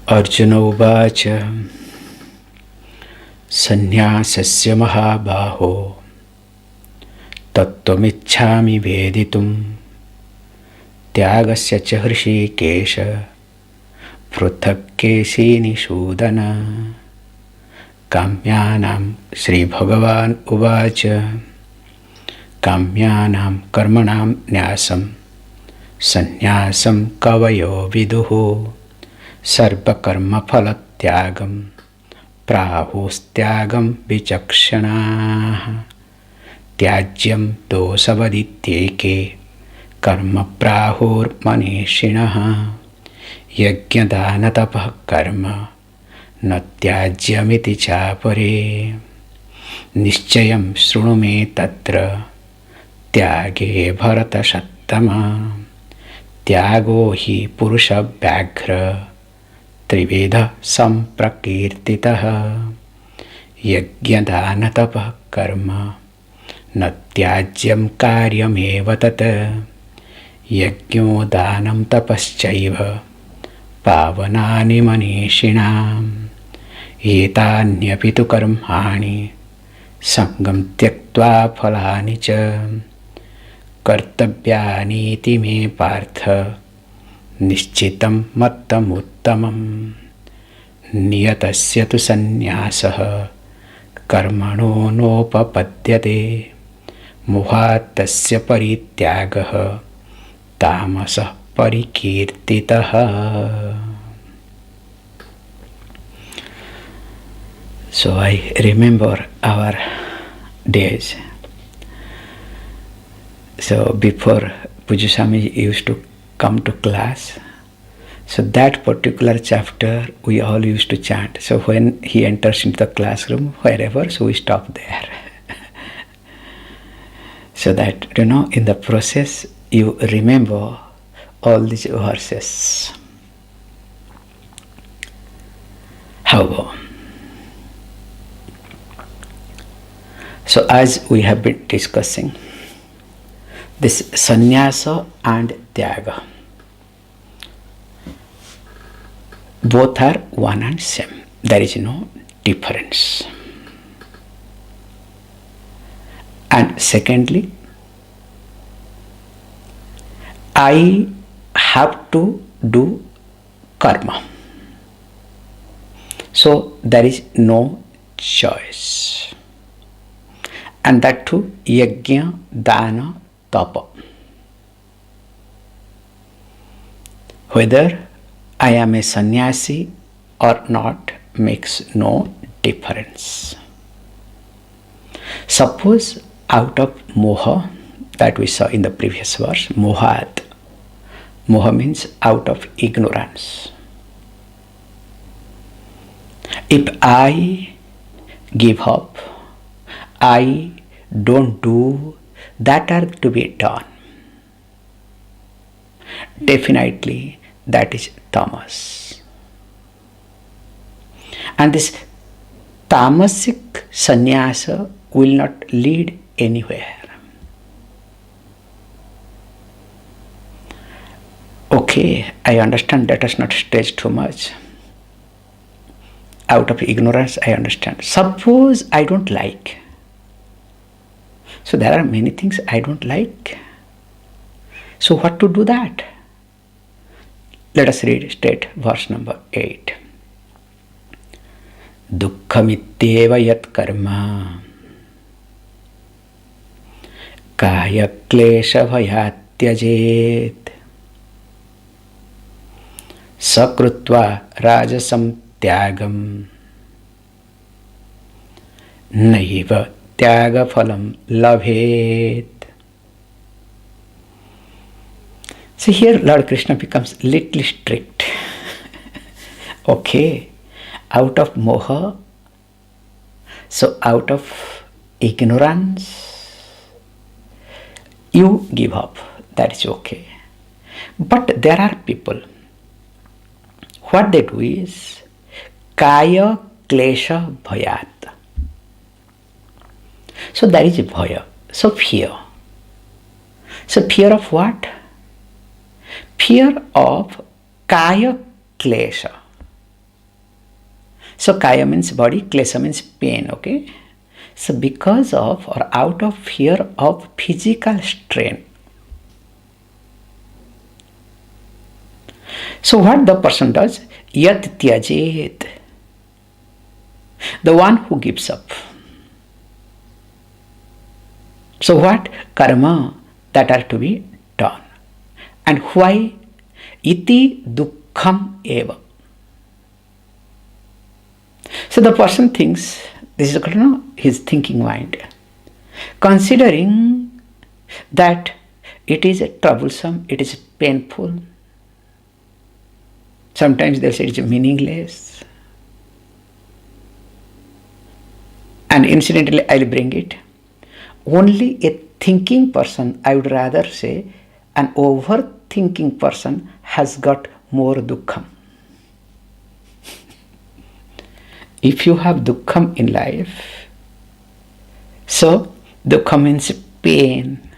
Arjuna uvacha sannyasasya mahabaho tattvamichhami veditum tyagasya cha hrishikesha pruthak-kesi nisudana. Kamyanam Sri Bhagavan uvacha kamyanam karmanam nyasam sannyasam kavayo viduhu sarva karma phalatyagam prahustyagam vichakshana tyajyam dosavadityeke karma prahur manishinaha yajnadana-tapah karma na tyajyamiti chapare nischayam shrunu me tatra tyage bharata sattama tyago hi purusha vyaghra triveda samprakirtitaha yajnadana-tapah karma na tyajyam karyameva tata yajno danam tapaschaiva pavanani manishinam etanyaphi tu karmani sangam tyaktva phalani cha kartavyani iti me partha nishchitam mattam uttamam niyatasya tu sannyasah karmano nopapadyate muhatasya parityagah tamasah parikirtitaha. So I remember our days. So before Puja Swami used to come to class, so that particular chapter we all used to chant. So when he enters into the classroom, wherever, so we stop there. So that, in the process, you remember all these verses. How? So as we have been discussing, this sannyasa and tyaga, both are one and same. There is no difference. And secondly, I have to do karma. So there is no choice. And that too, yajna, dana, tapa. Whether I am a sannyasi or not makes no difference. Suppose out of moha, that we saw in the previous verse, mohat. Moha means out of ignorance. If I give up, I don't do that are to be done, definitely that is tamas. And this tamasic sannyasa will not lead anywhere. Okay, I understand, let us not stretch too much. Out of ignorance, I understand. Suppose I don't like. So there are many things I don't like. So what to do that? Let us read straight verse number 8. Dukkhamityeva yat karma kaya klesha bhayat tyajet sakrutva rajasam tyagam naiva tyaga phalam labhet. See, here Lord Krishna becomes little strict. Okay, out of moha, so out of ignorance, you give up, that is okay. But there are people, what they do is kaya klesha bhayat. So there is bhaya, so fear. So fear of what? Fear of kaya klesha. So kaya means body, klesha means pain, okay? So because of or out of fear of physical strain. So what the person does? Yat tyajet. The one who gives up. So what? Karma that are to be done. And why? Iti dukkham eva. So the person thinks, this is his thinking mind, considering that it is troublesome, it is painful. Sometimes they say it is meaningless. And incidentally, I'll bring it. Only a thinking person, I would rather say, an overthinking person has got more dukkham. If you have dukkham in life, so dukkham means pain,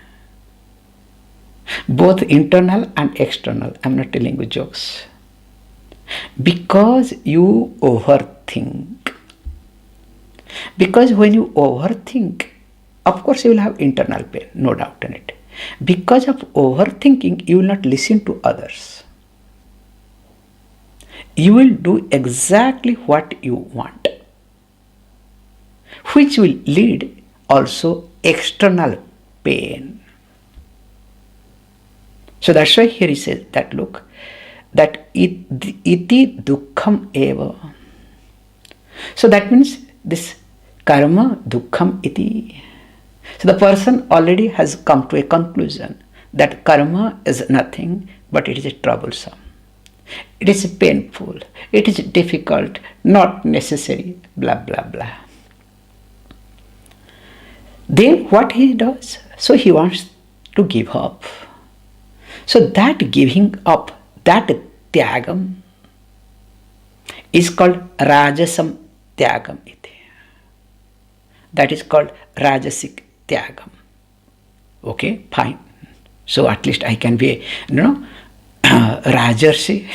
both internal and external. I'm not telling you jokes. Because you overthink. Because when you overthink, of course you will have internal pain, no doubt in it. Because of overthinking, you will not listen to others. You will do exactly what you want, which will lead also external pain. So that's why here he says that, look, that iti dukkham eva. So that means this karma dukkham iti. So the person already has come to a conclusion that karma is nothing but it is troublesome. It is painful, it is difficult, not necessary, blah blah blah. Then what he does? So he wants to give up. So that giving up, that tyagam is called rajasam tyagam iti. That is called rajasic tyagam. Okay, fine. So at least I can be, Rajarshi.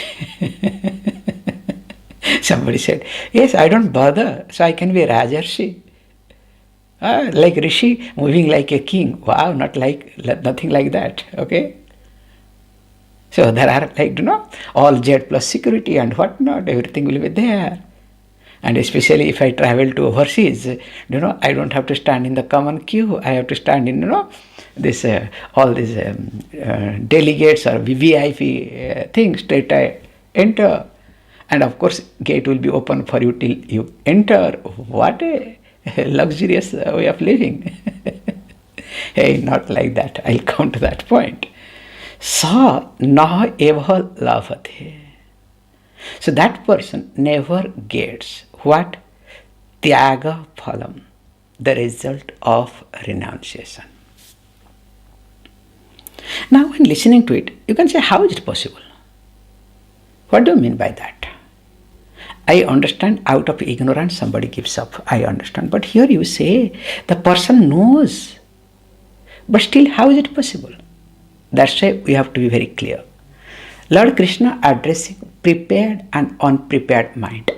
Somebody said, yes, I don't bother, so I can be Rajarshi. Like Rishi, moving like a king. Wow, nothing like that. Okay. So there are all jet plus security and whatnot, everything will be there. And especially if I travel to overseas, I don't have to stand in the common queue. I have to stand in, this all these delegates or VIP things. Straight I enter, and of course gate will be open for you till you enter. What a luxurious way of living! Hey, not like that. I'll come to that point. Sa na eva lavate. So that person never gets what? Tyaga phalam, the result of renunciation. Now when listening to it, you can say, how is it possible? What do you mean by that? I understand out of ignorance somebody gives up. I understand. But here you say the person knows. But still, how is it possible? That's why we have to be very clear. Lord Krishna addressing prepared and unprepared mind.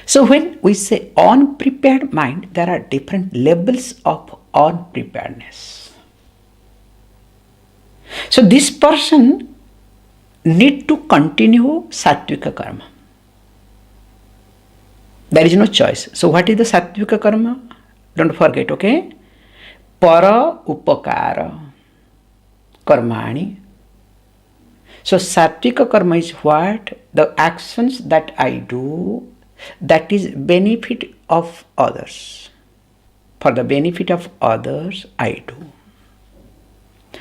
So when we say unprepared mind, there are different levels of unpreparedness. So this person need to continue sattvika karma. There is no choice. So what is the sattvika karma? Don't forget, okay? Para upakara karmani. So sattvika karma is what? The actions that I do that is benefit of others. For the benefit of others, I do.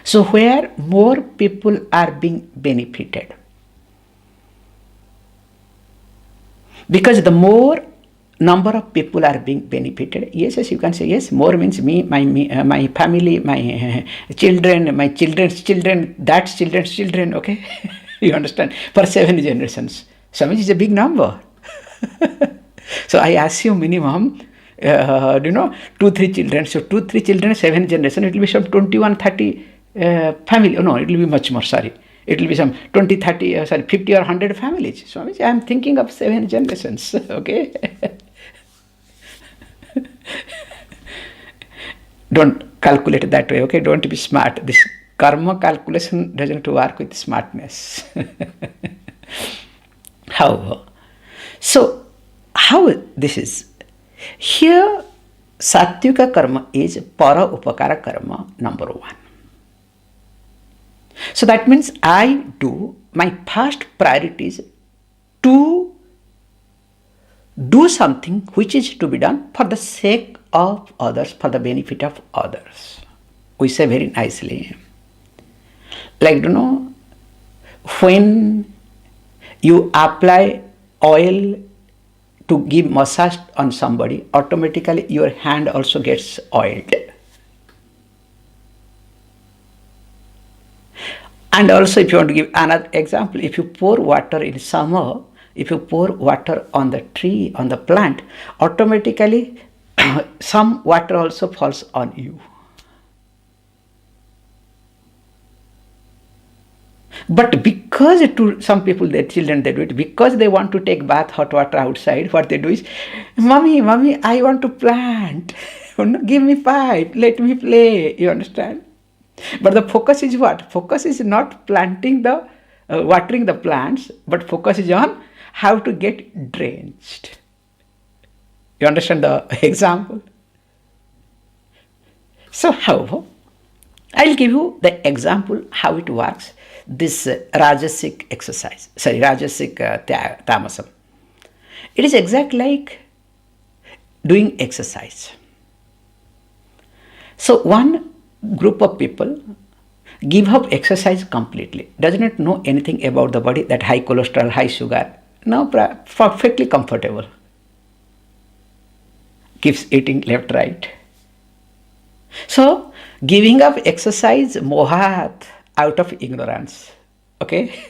So where more people are being benefited. Because the more number of people are being benefited, yes, you can say, yes, more means me, my family, my children, my children's children, that's children's children, okay? You understand? For 7 generations. Swami is a big number. So I assume minimum, 2-3 children. So 2-3 children, 7 generations, it will be some 21-30 family. Oh no, it will be much more, sorry. It will be some 20, 30, 50 or 100 families. Swamiji, I am thinking of 7 generations, okay? Don't calculate it that way, okay? Don't be smart. This karma calculation doesn't work with smartness. How? So, how this is? Here, Sattvika karma is para upakara karma, number 1. So that means I do, my first priority is to do something which is to be done for the sake of others, for the benefit of others. We say very nicely. Like, when you apply oil to give massage on somebody, automatically your hand also gets oiled. And also, if you want to give another example, if you pour water in summer, if you pour water on the tree, on the plant, automatically some water also falls on you. But because to some people, their children, they do it, because they want to take bath, hot water outside, what they do is, Mommy, I want to plant. Give me pipe, let me play. You understand? But the focus is what? Focus is not planting the, watering the plants, but focus is on how to get drenched. You understand the example? So how? I'll give you the example how it works. This Rajasic exercise, Rajasic tamasam. It is exact like doing exercise. So one group of people give up exercise completely, does not know anything about the body, that high cholesterol, high sugar, no, perfectly comfortable. Keeps eating left, right. So, giving up exercise, mohat, out of ignorance. Okay?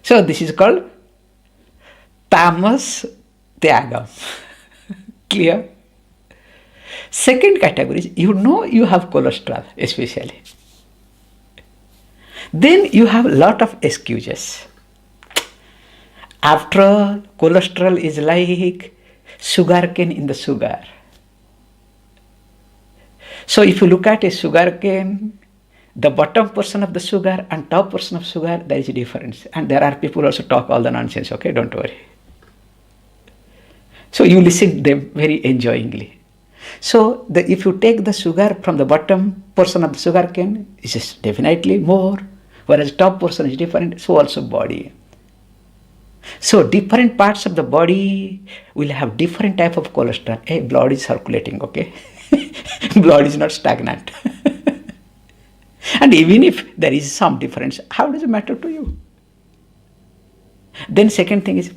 So, this is called tamas tyagam. Clear? Second category is, you have cholesterol especially. Then you have a lot of excuses. After all, cholesterol is like sugar cane in the sugar. So if you look at a sugar cane, the bottom portion of the sugar and top portion of sugar, there is a difference. And there are people also talk all the nonsense, okay? Don't worry. So you listen to them very enjoyingly. So if you take the sugar from the bottom portion of the sugar cane, it is definitely more, whereas top portion is different, so also body. So different parts of the body will have different type of cholesterol. Hey, blood is circulating, okay? Blood is not stagnant. And even if there is some difference, how does it matter to you? Then second thing is,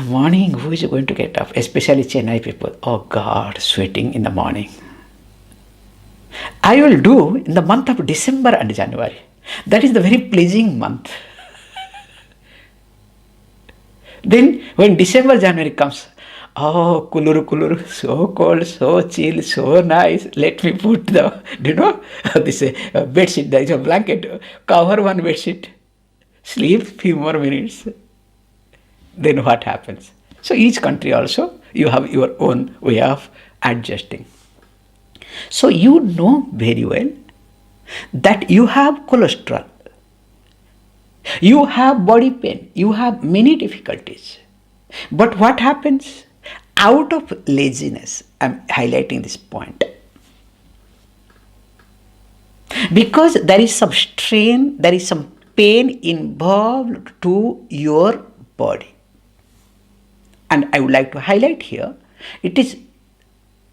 morning, who is going to get up? Especially Chennai people. Oh God, sweating in the morning. I will do in the month of December and January. That is the very pleasing month. Then when December, January comes, oh, kuluru, so cold, so chill, so nice. Let me put the, this bedsheet, there is a blanket, cover one bedsheet, sleep few more minutes. Then what happens? So each country also, you have your own way of adjusting. So you know very well that you have cholesterol, you have body pain, you have many difficulties. But what happens? Out of laziness, I'm highlighting this point. Because there is some strain, there is some pain involved to your body. And I would like to highlight here, it is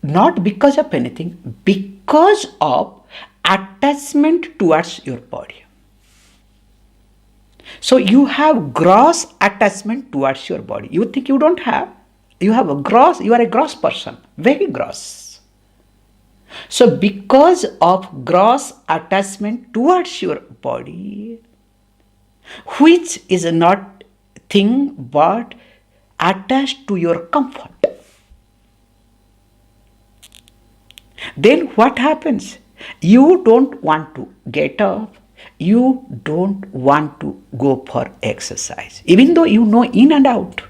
not because of anything, because of attachment towards your body. So you have gross attachment towards your body. You think you don't have, you are a gross person, very gross. So because of gross attachment towards your body, which is not thing but attached to your comfort, then what happens? you don't want to get up, you don't want to go for exercise, even though you know in and out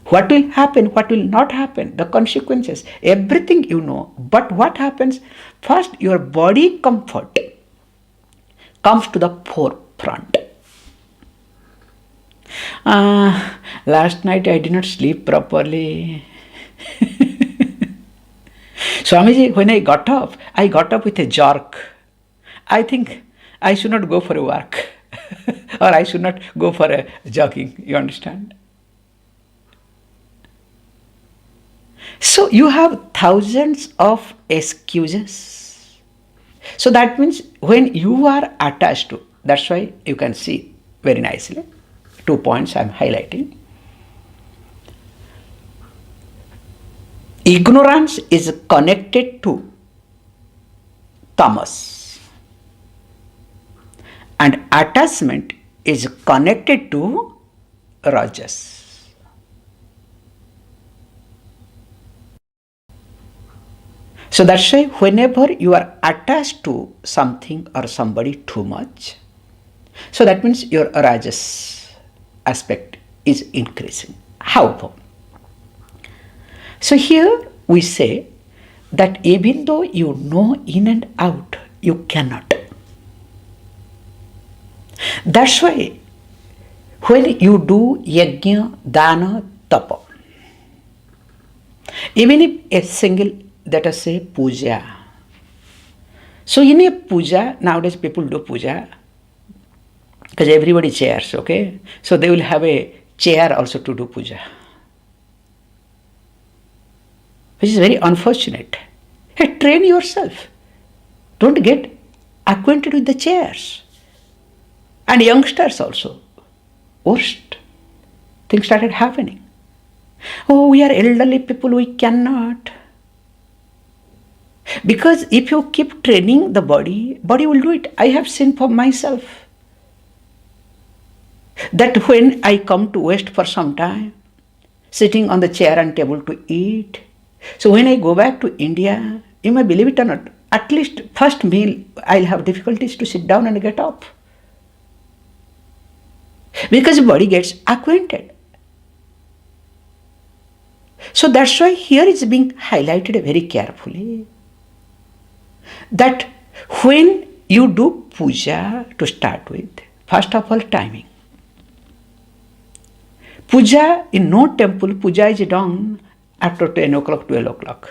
what will happen, what will not happen, the consequences, everything you know. But what happens? First, your body comfort comes to the forefront. Last night I did not sleep properly. Swamiji, when I got up with a jerk. I think I should not go for a walk or I should not go for a jogging. You understand? So you have thousands of excuses. So that means when you are attached to, that's why you can see very nicely, 2 points I am highlighting. Ignorance is connected to tamas and attachment is connected to rajas. So that's why whenever you are attached to something or somebody too much, so that means your rajas aspect is increasing. However, so here we say that even though you know in and out, you cannot. That's why when you do yajna, dana, tapa, even if a single, let us say, puja. So in a puja, nowadays people do puja because everybody chairs, okay? So they will have a chair also to do puja, which is very unfortunate. Hey, train yourself. Don't get acquainted with the chairs. And youngsters also. Worst things started happening. Oh, we are elderly people, we cannot. Because if you keep training the body will do it. I have seen for myself that when I come to West for some time, sitting on the chair and table to eat. So when I go back to India, you may believe it or not, at least first meal, I'll have difficulties to sit down and get up. Because the body gets acquainted. So that's why here it's being highlighted very carefully that when you do puja to start with, first of all, timing. Puja in no temple, puja is done after 10 o'clock, 12 o'clock.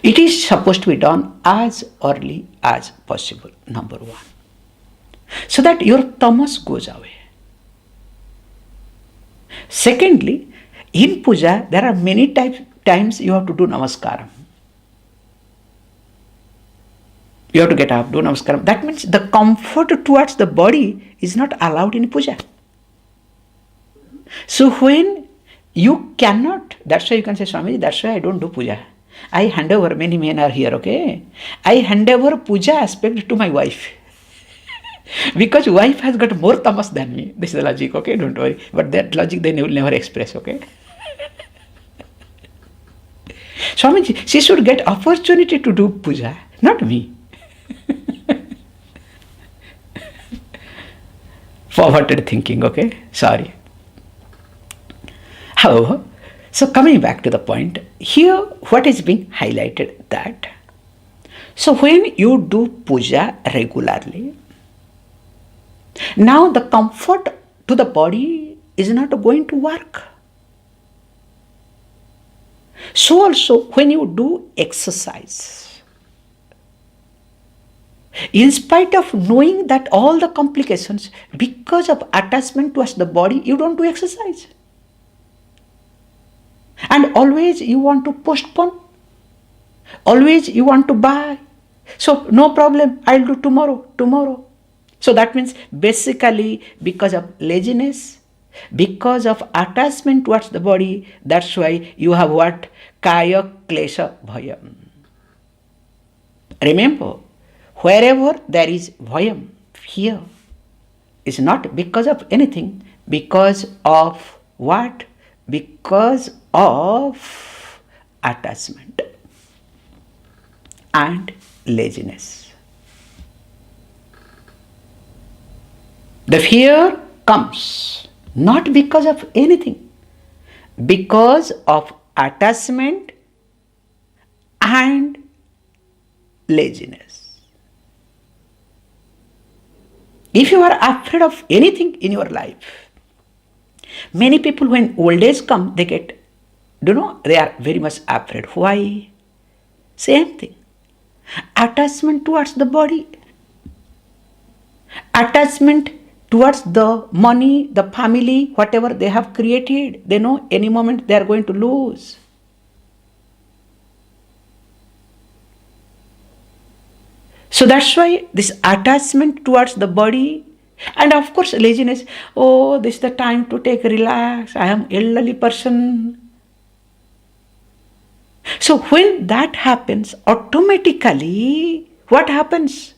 It is supposed to be done as early as possible, number one. So that your tamas goes away. Secondly, in puja, there are many times you have to do namaskaram. You have to get up, do namaskaram. That means the comfort towards the body is not allowed in puja. So when you cannot, that's why you can say, Swami, that's why I don't do puja. I hand over, many men are here, okay? I hand over puja aspect to my wife. Because wife has got more tamas than me. This is the logic, okay? Don't worry. But that logic they will never express, okay? Swamiji, she should get opportunity to do puja, not me. Forwarded thinking, okay? Sorry. However, so coming back to the point, here what is being highlighted that, so when you do puja regularly, now the comfort to the body is not going to work. So also when you do exercise, in spite of knowing that all the complications, because of attachment towards the body, you don't do exercise. And always you want to postpone. Always you want to buy. So no problem, I'll do tomorrow. So that means basically because of laziness, because of attachment towards the body, that's why you have what? Kaya klesha bhayam. Remember, wherever there is bhayam, fear, is not because of anything, because of what? Because of attachment and laziness. The fear comes not because of anything, because of attachment and laziness. If you are afraid of anything in your life, many people when old age come, they get, they are very much afraid. Why? Same thing. Attachment towards the body, attachment towards the money, the family, whatever they have created. They know any moment they are going to lose. So that's why this attachment towards the body, and of course laziness. Oh, this is the time to take relax. I am elderly person. So when that happens, automatically what happens?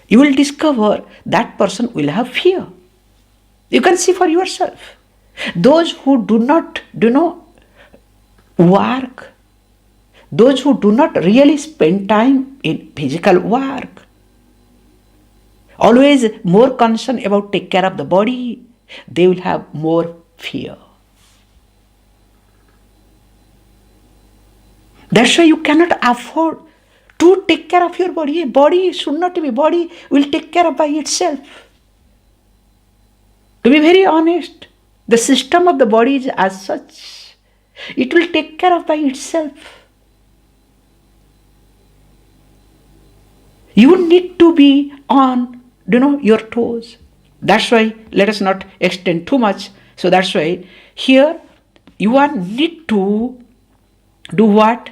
You will discover that person will have fear. You can see for yourself. Those who do not, work, those who do not really spend time in physical work, always more concerned about take care of the body, they will have more fear. That's why you cannot afford to take care of your body. Body should not be. Body will take care of by itself. To be very honest, the system of the body is as such. It will take care of by itself. You need to be on, your toes. That's why let us not extend too much. So that's why here you are need to do what?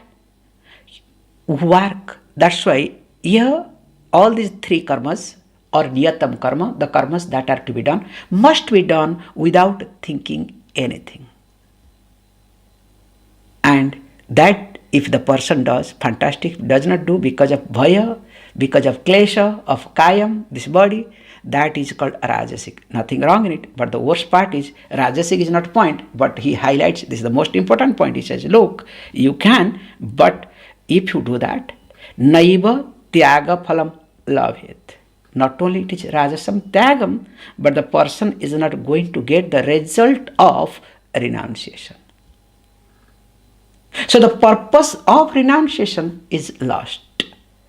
Work. That's why here all these three karmas or niyatam karma, the karmas that are to be done, must be done without thinking anything. And that if the person does, fantastic. Does not do because of bhaya, because of klesha, of kayam, this body, that is called rajasic. Nothing wrong in it. But the worst part is, rajasic is not point, but he highlights, this is the most important point. He says, look, you can, but if you do that, naiva tyaga phalam labhet. Not only it is rajasam tyagam, but the person is not going to get the result of renunciation. So the purpose of renunciation is lost.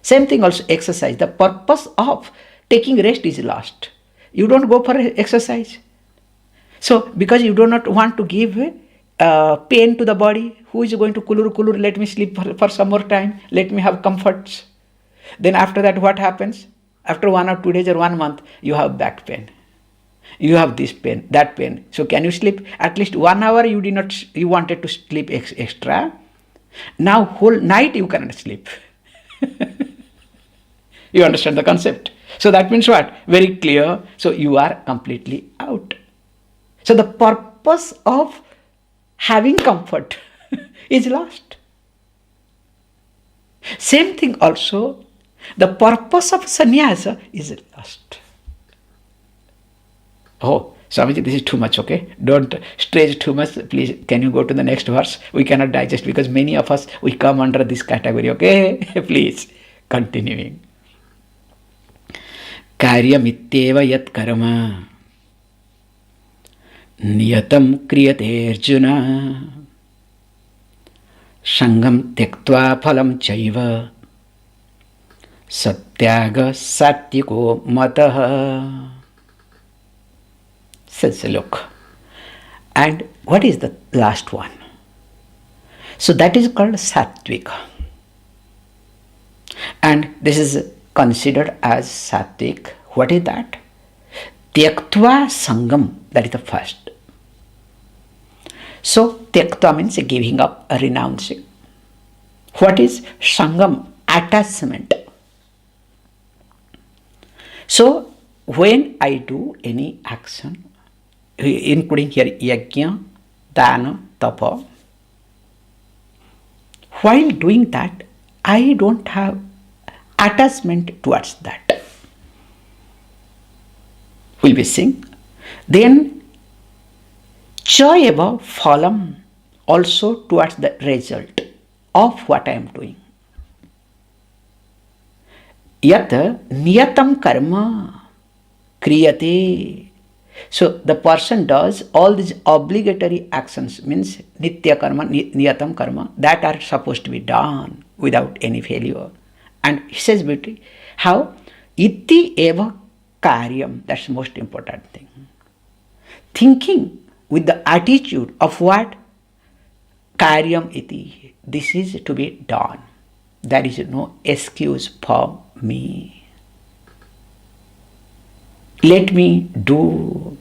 Same thing also exercise. The purpose of taking rest is lost. You don't go for exercise. So because you do not want to give pain to the body, who is going to kulur, let me sleep for some more time, let me have comforts. Then after that what happens? After 1 or 2 days or 1 month, you have back pain. You have this pain, that pain. So can you sleep? At least 1 hour you wanted to sleep extra. Now whole night you cannot sleep. You understand the concept? So that means what? Very clear. So you are completely out. So the purpose of having comfort is lost. Same thing also, the purpose of sannyasa is lost. Oh, Swamiji, this is too much, okay? Don't stretch too much. Please, can you go to the next verse? We cannot digest because many of us, we come under this category, okay? Please, continuing. Karyamityeva yat karma niyatam kriyate Arjuna sangam tyaktva phalam chaiva satyaga satyiko mataha. Says, look. And what is the last one? So that is called sattvika. And this is considered as sattvic. What is that? Tyaktva sangam, that is the first. So tyaktva means giving up, renouncing. What is sangam? Attachment. So when I do any action, including here yajna, dana, tapa, while doing that, I don't have attachment towards that. Will we sing? Then chayeva phalam, also towards the result of what I am doing. Yat niyatam karma kriyate. So the person does all these obligatory actions, means nitya karma, niyatam karma, that are supposed to be done without any failure. And he says, beauty, how? Iti eva karyam, that's the most important thing. Thinking with the attitude of what? Karyam iti, this is to be done. There is no excuse for me. Let me do.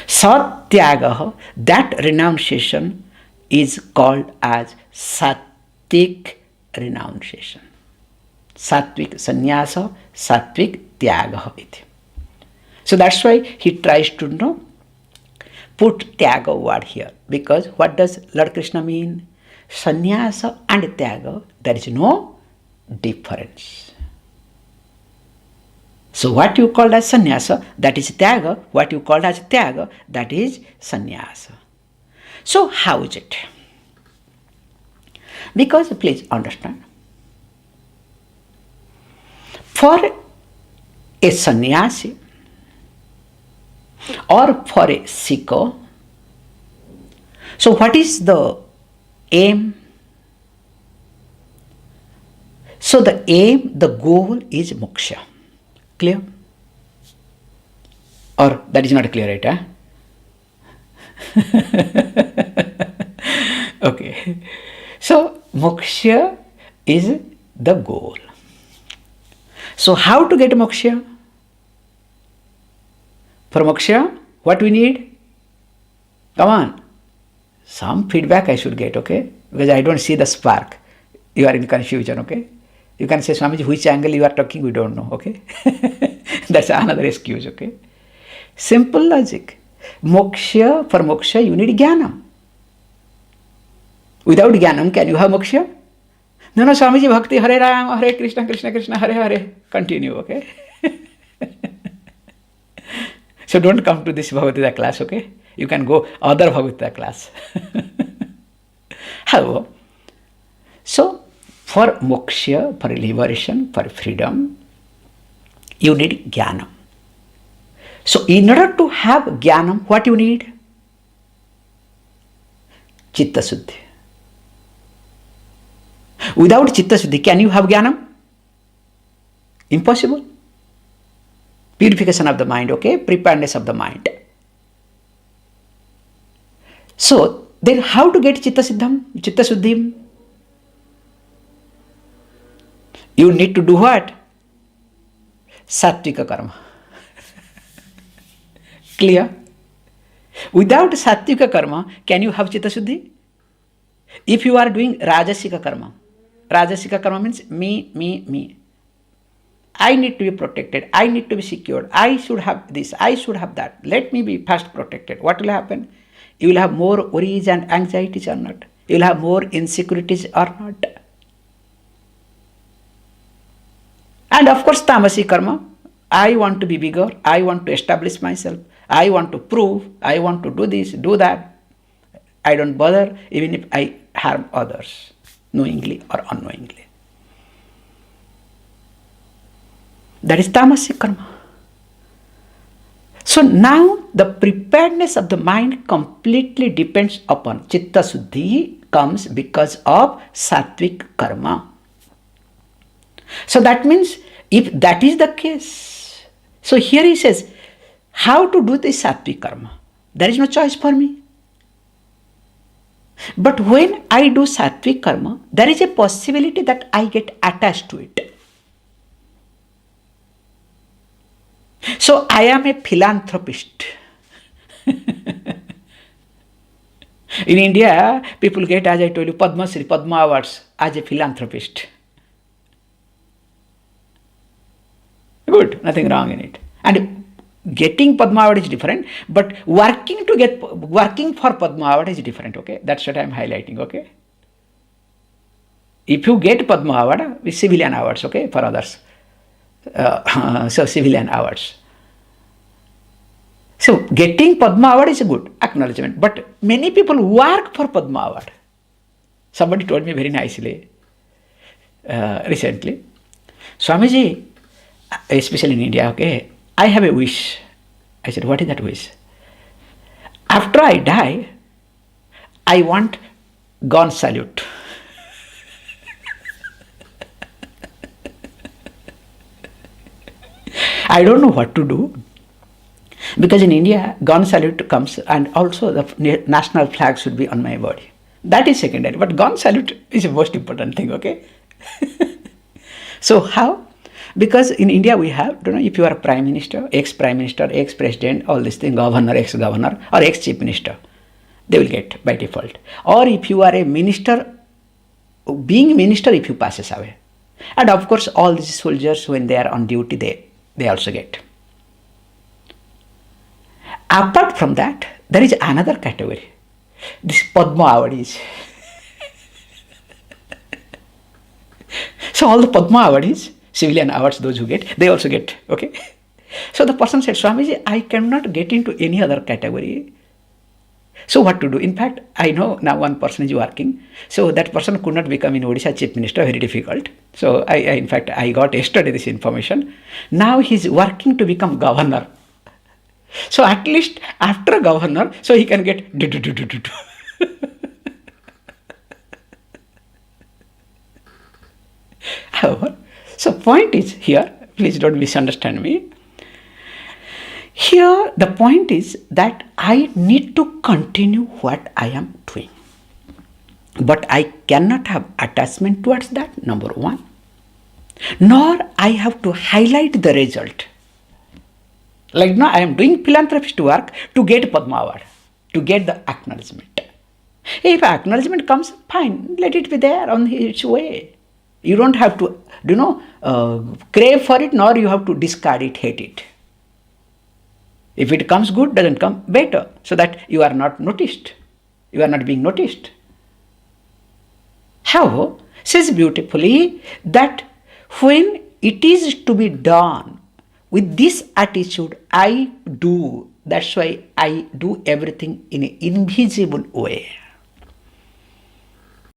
Satyagaha, that renunciation is called as sattvic renunciation. Sattvic sannyasa, sattvic tyagaha iti. So that's why he tries to put tyaga word here, because what does Lord Krishna mean? Sannyasa and tyaga, there is no difference. So what you call as sannyasa, that is tyaga. What you call as tyaga, that is sannyasa. So how is it? Because please understand, for a sannyasi or for a seeker, so what is the aim? So the aim, the goal is moksha. Clear? Or that is not clear, right? Okay. So moksha is the goal. So how to get moksha? For moksha, what we need? Come on. Some feedback I should get, okay? Because I don't see the spark. You are in confusion, okay? You can say, Swamiji, which angle you are talking, we don't know, okay? That's another excuse, okay? Simple logic. Moksha, for moksha, you need jnanam. Without jnanam, can you have moksha? No, Swamiji, bhakti, Hare Ram, Hare Krishna, Krishna Krishna, Hare Hare. Continue, okay? So don't come to this Bhagavad Gita class, okay? You can go other Bhagavad Gita class. However, so for moksha, for liberation, for freedom, you need jnanam. So in order to have jnanam, what you need? Chitta Suddhi. Without Chitta Suddhi, can you have jnanam? Impossible. Purification of the mind, okay? Preparedness of the mind. So then how to get Chitta Suddhim? You need to do what? Sattvika karma. Clear? Without Sattvika karma, can you have Chitta Suddhi? If you are doing Rajasika karma means me. I need to be protected. I need to be secured. I should have this. I should have that. Let me be first protected. What will happen? You will have more worries and anxieties or not. You will have more insecurities or not. And of course, tamasi karma. I want to be bigger. I want to establish myself. I want to prove. I want to do this, do that. I don't bother even if I harm others, knowingly or unknowingly. That is tamasic karma. So now the preparedness of the mind completely depends upon Chitta Suddhi comes because of Sattvic karma. So that means if that is the case, so here he says, how to do this Sattvic karma? There is no choice for me. But when I do Sattvic karma, there is a possibility that I get attached to it. So I am a philanthropist. In India, people get, as I told you, Padma Shri, Padma Awards as a philanthropist. Good, nothing wrong in it. And getting Padma Award is different, but working for Padma Award is different, okay? That's what I am highlighting, okay? If you get Padma Award, with civilian awards, okay, for others. So civilian awards. So getting Padma Award is a good acknowledgement, but many people work for Padma Award. Somebody told me very nicely recently, Swamiji, especially in India, okay, I have a wish. I said, what is that wish? After I die, I want gun salute. I don't know what to do, because in India, gun salute comes, and also the national flag should be on my body. That is secondary, but gun salute is the most important thing, okay? So how? Because in India we have, if you are a prime minister, ex-president, all these things, governor, ex-governor, or ex-chief minister, they will get by default. Or if you are a minister, being minister if you passes away. And of course, all these soldiers, when they are on duty, they also get. Apart from that, there is another category. This Padma awardees. So all the Padma awardees, civilian awards, those who get, they also get, okay? So the person said, Swamiji, I cannot get into any other category. So what to do? In fact, I know now one person is working. So that person could not become in Odisha chief minister, very difficult. So in fact, I got yesterday this information. Now he's working to become governor. So at least after governor, so he can get However, so point is here, please don't misunderstand me. Here the point is that I need to continue what I am doing. But I cannot have attachment towards that, number one. Nor I have to highlight the result. Like now I am doing philanthropist work to get Padma Award, to get the acknowledgement. If acknowledgement comes, fine, let it be there on its way. You don't have to, crave for it, nor you have to discard it, hate it. If it comes good, doesn't come, better, so that you are not noticed. You are not being noticed. How? Says beautifully that when it is to be done with this attitude, I do. That's why I do everything in an invisible way.